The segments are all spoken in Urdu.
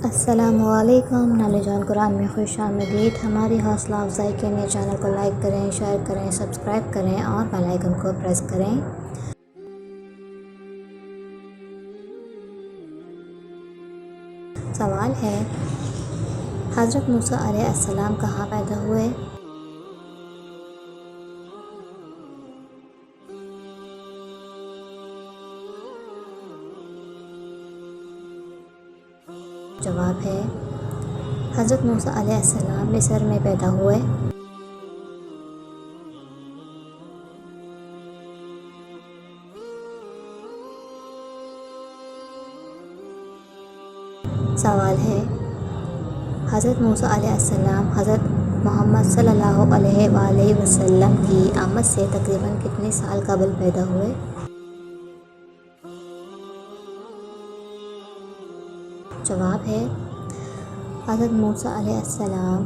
السلام علیکم، نالے جان قرآن میں خوش آمدید۔ ہماری حوصلہ افزائی کے لیے چینل کو لائک کریں، شیئر کریں، سبسکرائب کریں اور بیل آئیکن کو پریس کریں۔ سوال ہے، حضرت موسیٰ علیہ السلام کہاں پیدا ہوئے؟ جواب ہے، حضرت موسیٰ علیہ السلام مصر میں پیدا ہوئے۔ سوال ہے، حضرت موسیٰ علیہ السلام حضرت محمد صلی اللہ علیہ وآلہ وسلم کی آمد سے تقریباً کتنے سال قبل پیدا ہوئے؟ جواب ہے، حضرت موسیٰ علیہ السلام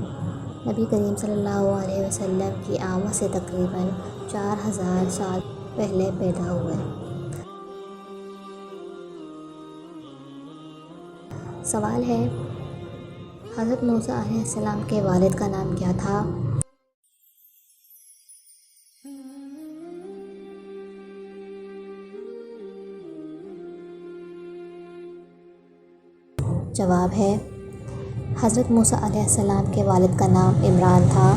نبی کریم صلی اللہ علیہ وسلم کی آمد سے تقریباً 4000 سال پہلے پیدا ہوئے۔ سوال ہے، حضرت موسیٰ علیہ السلام کے والد کا نام کیا تھا؟ جواب ہے، حضرت موسیٰ علیہ السلام کے والد کا نام عمران تھا۔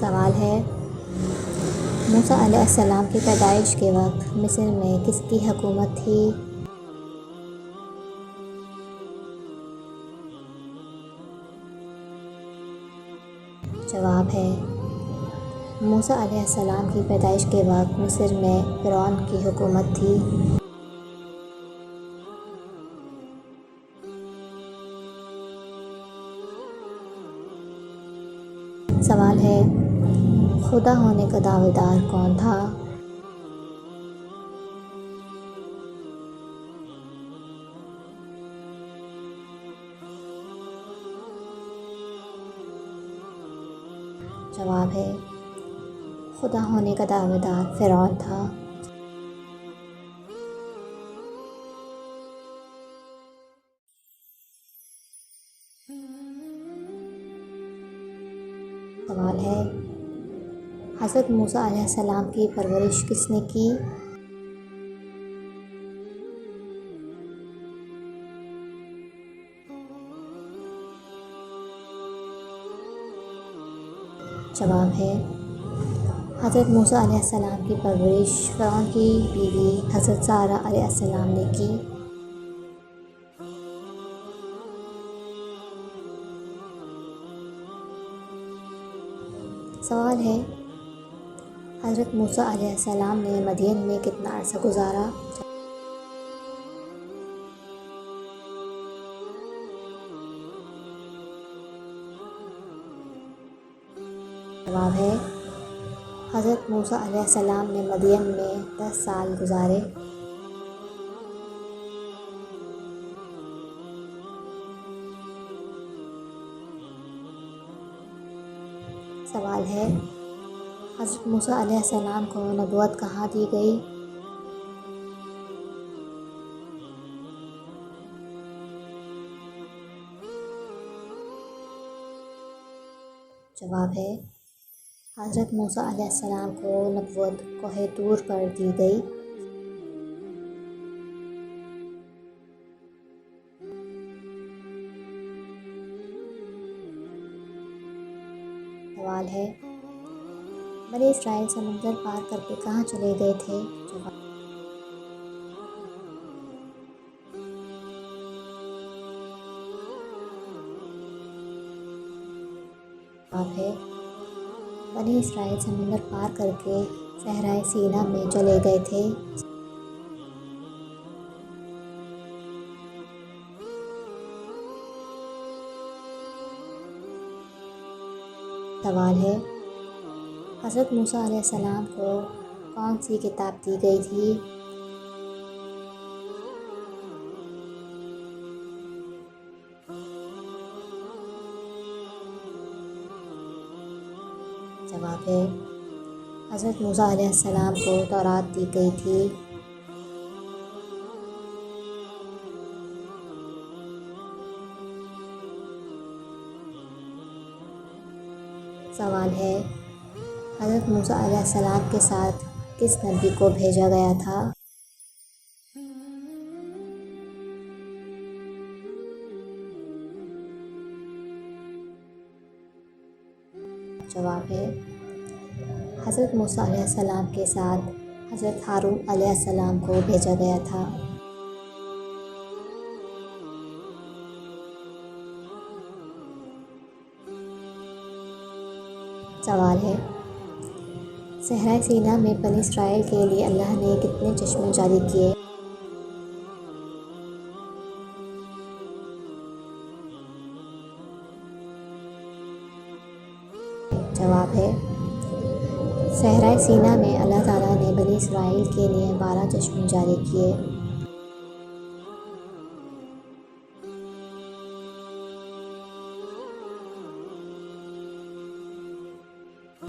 سوال ہے، موسیٰ علیہ السلام کی پیدائش کے وقت مصر میں کس کی حکومت تھی؟ جواب ہے، موسیٰ علیہ السلام کی پیدائش کے وقت مصر میں فرعون کی حکومت تھی۔ سوال ہے، خدا ہونے کا دعویٰ دار کون تھا؟ جواب ہے، خدا ہونے کا دعویٰ دار فرعون تھا۔ سوال ہے، حضرت موسیٰ علیہ السلام کی پرورش کس نے کی؟ جواب ہے، حضرت موسیٰ علیہ السلام کی پرورش فرعون کی بیوی حضرت سارہ علیہ السلام نے کی۔ سوال ہے، حضرت موسیٰ علیہ السلام نے مدین میں کتنا عرصہ گزارا؟ جواب ہے، حضرت موسیٰ علیہ السلام نے مدین میں 10 سال گزارے۔ سوال ہے، حضرت موسیٰ علیہ السلام کو نبوت کہاں دی گئی؟ جواب ہے، حضرت موسیٰ علیہ السلام کو نبوت کوہ طور پر دی گئی۔ سوال ہے، بنی اسرائیل سمندر پار کر کے کہاں چلے گئے تھے؟ جواب ہے، بنی اسرائیل سمندر پار کر کے صحرائے سینا میں چلے گئے تھے۔ سوال ہے، حضرت موسیٰ علیہ السلام کو کون سی کتاب دی گئی تھی؟ جواب ہے حضرت موسیٰ علیہ السلام کو تورات دی گئی تھی۔ سوال ہے حضرت موسیٰ علیہ السلام کے ساتھ کس نبی کو بھیجا گیا تھا؟ جواب ہے حضرت موسیٰ علیہ السلام کے ساتھ حضرت ہارون علیہ السلام کو بھیجا گیا تھا۔ سوال ہے صحرائے سینا میں بنی اسرائیل کے لیے اللہ نے کتنے چشمے جاری کیے؟ جواب ہے صحرائے سینا میں اللہ تعالیٰ نے بنی اسرائیل کے لیے 12 چشمے جاری کیے۔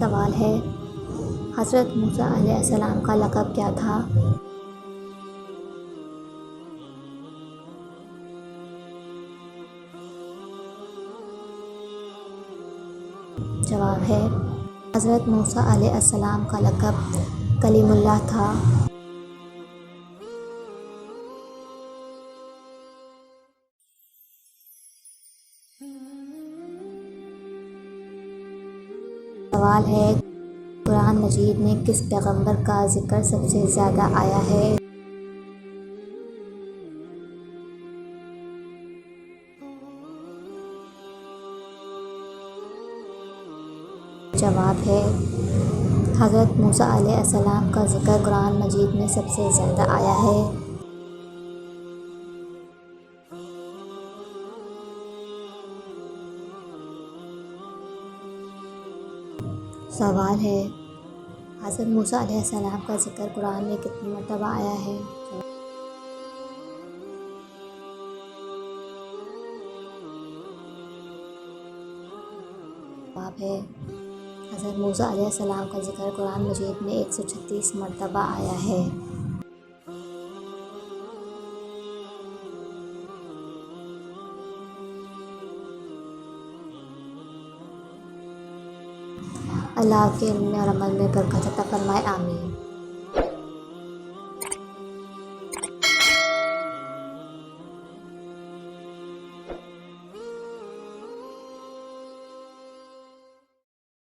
سوال ہے حضرت موسیٰ علیہ السلام کا لقب کیا تھا؟ جواب ہے حضرت موسیٰ علیہ السلام کا لقب کلیم اللہ تھا۔ سوال ہے قرآن مجید میں کس پیغمبر کا ذکر سب سے زیادہ آیا ہے؟ جواب ہے حضرت موسیٰ علیہ السلام کا ذکر قرآن مجید میں سب سے زیادہ آیا ہے۔ سوال ہے حضرت موسیٰ علیہ السلام کا ذکر قرآن میں کتنی مرتبہ آیا ہے؟ جواب ہے حضرت موسیٰ علیہ السلام کا ذکر قرآن مجید میں 136 مرتبہ آیا ہے۔ اللہ کے علم اور عمل میں برکت عطا فرمائے، آمین۔